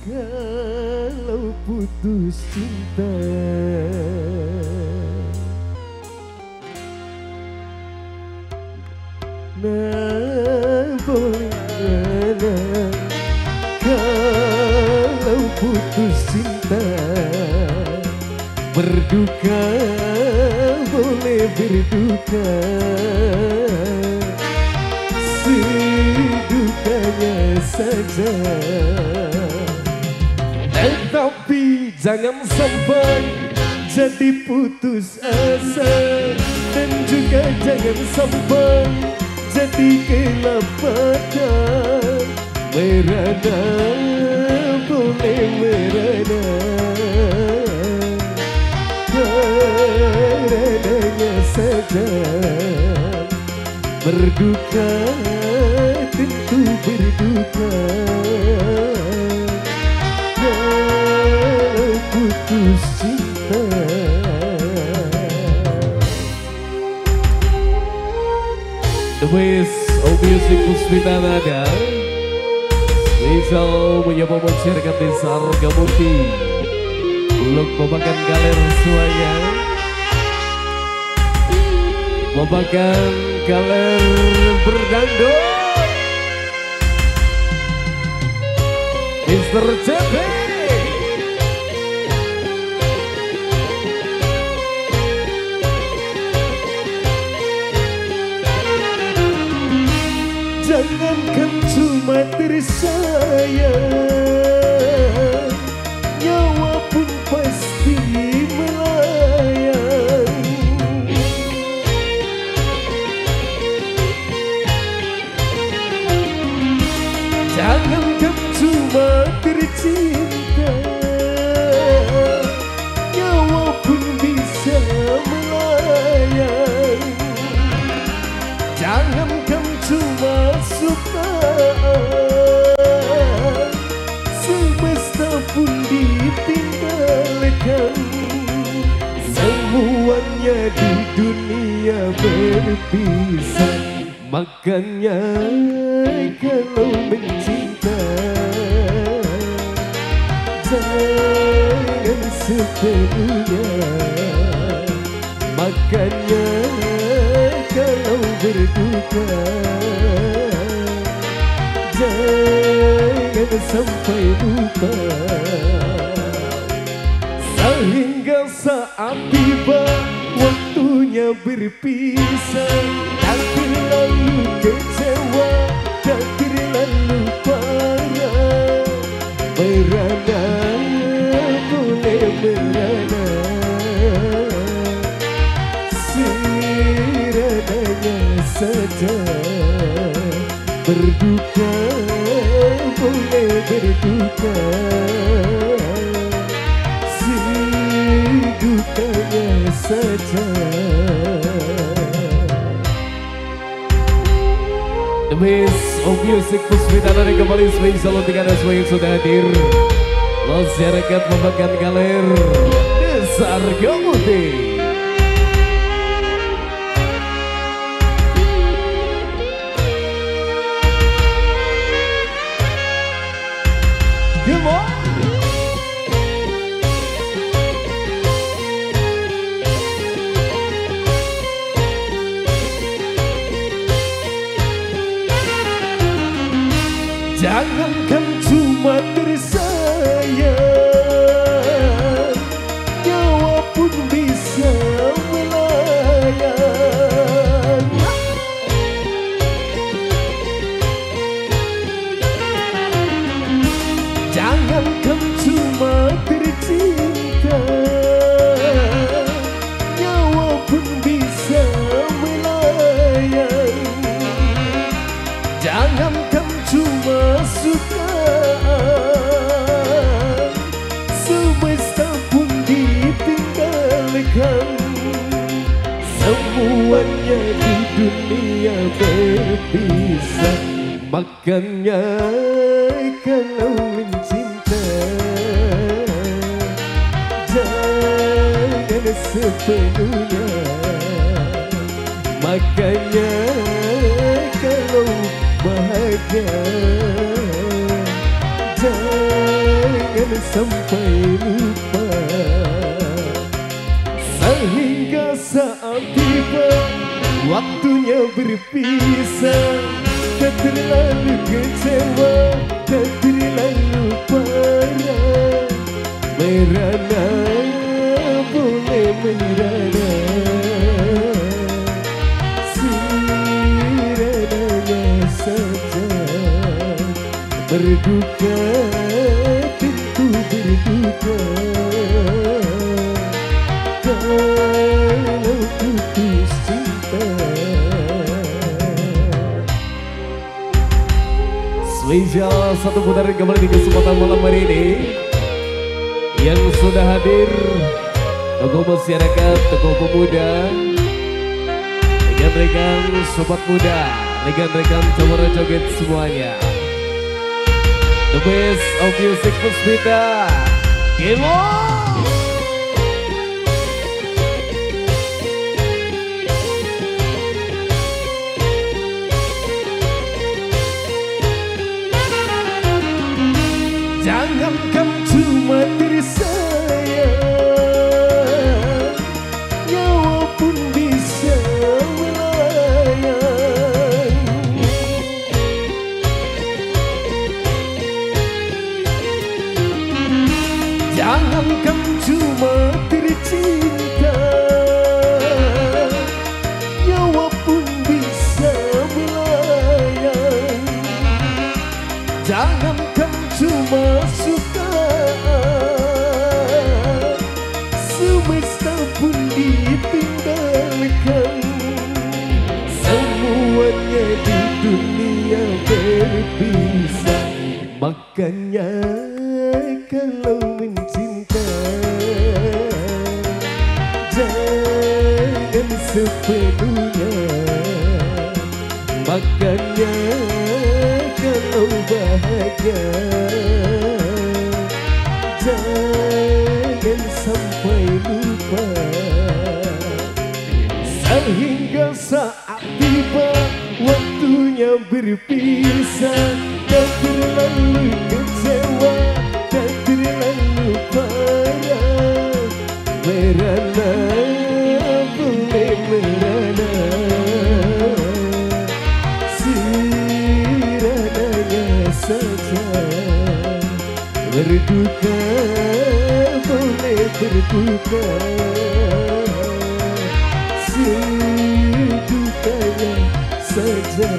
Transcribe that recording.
Kalau putus cinta, nah boleh. Kalau putus cinta, berduka boleh berduka, sedukanya saja. Tetapi jangan sampai jadi putus asa, dan juga jangan sampai jadi kelapatan. Merana boleh merana, karenanya saja. Berduka tentu berduka, kalau putus cinta. The Best of Music Puspita Nada Rizal menyapa masyarakat desa Argamuti, Blok Babakan Galer semuanya, Babakan Galer Berdangdut, Mr. JP. Jangankan cuma tersayang, nyawa pun pasti melayang. Jangankan cuma tercinta, nyawa pun bisa melayang. Jangankan cuma suka, semesta pun ditinggalkan. Semuanya di dunia berpisah, makanya kalau mencinta jangan sepenuhnya. Makanya kalau berduka jangan sampai lupa, sehingga saat tiba waktunya berpisah, takdir lalu kecewa, takdir lalu parah. Merana boleh merana, seradanya saja. Berduka boleh berduka, sedukanya saja. The Best of Music Puspita dari kembali spesial untuk anda semua yang sudah hadir. Masyarakat Babakan Galer Desa Argamuti. Jangankan cuma tersayang, nyawa pun bisa melayang. Jangankan cuma tercinta, nyawa pun bisa melayang. Jangankan cuma suka, semesta pun ditinggalkan. Semuanya di dunia berpisah, makanya kalau mencinta jangan sepenuhnya. Makanya kalau bahagia jangan sampai lupa. Sehingga saat tiba waktunya berpisah, tak terlalu kecewa, tak terlalu parah. Merana boleh merana, serenanya saja. Berduka tentu berduka, kalau putus cinta. Spesial satu putaran kembali di kesempatan malam hari ini. Yang sudah hadir tokoh masyarakat, tokoh pemuda, rekan-rekan sobat muda, rekan-rekan cowok joget semuanya. The best of music Puspita, come on! Jangan kamu cuma diri saya, nyawa pun bisa melayang. Jangan kamu cuma tercinta, nyawa pun bisa melayang. Jangan kamu cuma suka, semesta pun ditinggalkan. Semuanya di dunia berpisah. Makanya kalau mencinta, jangan sepenuhnya. Makanya kalau bahagia, jangan sampai lupa. Sehingga saat tiba waktunya berpisah, tak terlalu kecewa, tak terlalu parah. Merana boleh merana, saja. Berduka boleh berduka, sedukanya saja.